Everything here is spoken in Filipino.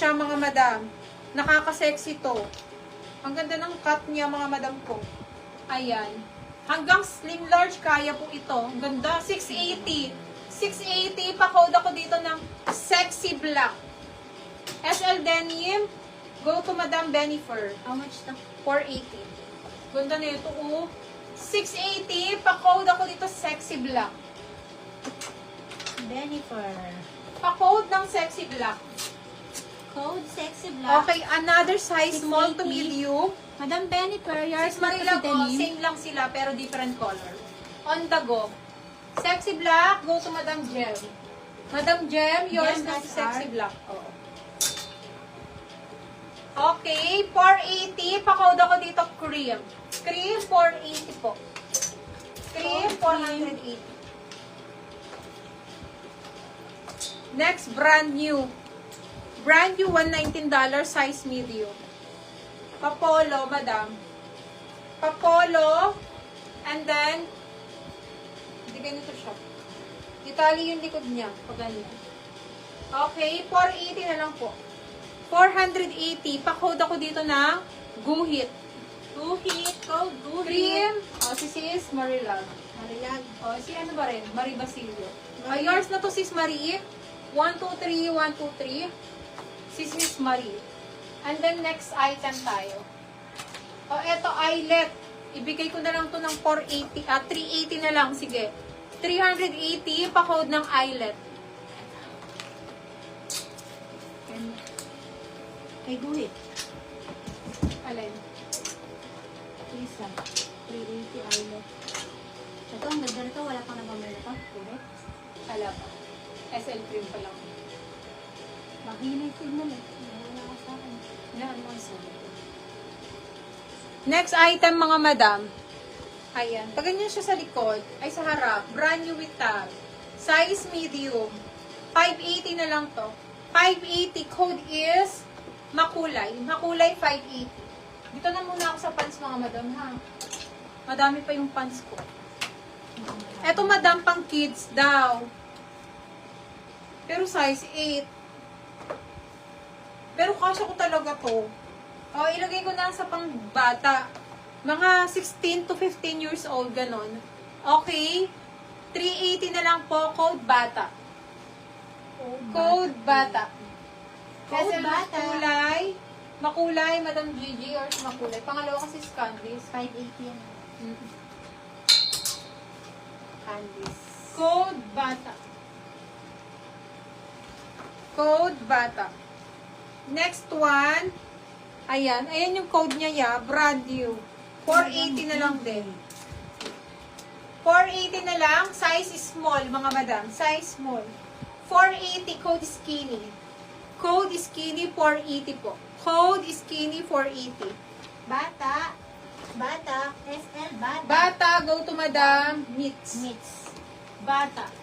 siya, mga madam. Nakaka-sexy to. Ang ganda ng cut niya, mga madam ko. Ayan. Hanggang slim large, kaya po ito. Ang ganda. 680. 680. Pa-code ako dito ng sexy black. SL denim. Go to Madam Benifer. How much to? 480. Ganda na ito, oh. 680. Pa-code ako dito sexy black. Benifer. Pa-code ng sexy black. Code sexy black. Okay, another size, small to 680. medium. Madam Benifer, yours Sis na Marila, kasi oh, denim. same lang sila pero different color. On the go. Sexy black, go to Madam Gem. Madam Gem, yours Gem na si SR. sexy black. Oh. Okay, 480. Pa-code ako dito, cream. Cream, 480 po. Cream, 480. Next, brand new. Brand new, $119, size medium. Papolo, madam. Papolo. And then, hindi ganito siya. Itali yung likod niya. Pag ganyan. Okay, 480 na lang po. 480. Pa-code ako dito na guhit. Guhit. Code guhit. Cream. O, si Sis Marilag. Marilag. O, si ano ba rin? Marie Basilio. Yours na to, Sis Marie. 123, 123. Si Sis Marie. And then, next item tayo. O, eto, eyelet. Ibigay ko na lang to ng 480. 380 na lang. Sige. 380. Pa-code ng eyelet. Kay guhit. Alin? Isa. 380 eyelet. Ito, ang ganda nito. Wala pang nabamay na to. Guhit. Ala pa. SL cream pa lang. Mahina yung signal eh. Wala ka sa akin. Yan, mga sulit. Next item, mga madam. Ayan. Pag ganyan siya sa likod, ay sa harap, brand new with tab. Size medium. 580 na lang to. 580. Code is makulay. Makulay 580. Dito na muna ako sa pants, mga madam, ha? Madami pa yung pants ko. Eto, madam, pang kids daw. Pero size 8. Pero kasya ko talaga to. O, ilagay ko na sa pang bata. Mga 16 to 15 years old, ganon. Okay. 380 na lang po, code bata. Code bata. Code Kasi bata. makulay. Makulay, Madam Gigi, or makulay. Pangalawa kasi si Candice. 580 yan. Candice. Code bata. Code bata. Next one. Ayan. Ayan yung code niya, ya. Brand new. 480 na lang din. 480 na lang. Size is small, mga madam. Size small. 480. Code skinny. Code skinny, 480 po. Code skinny, 480. Bata. Bata. SL bata. Bata, go to Madam. Meets. Mix. Bata.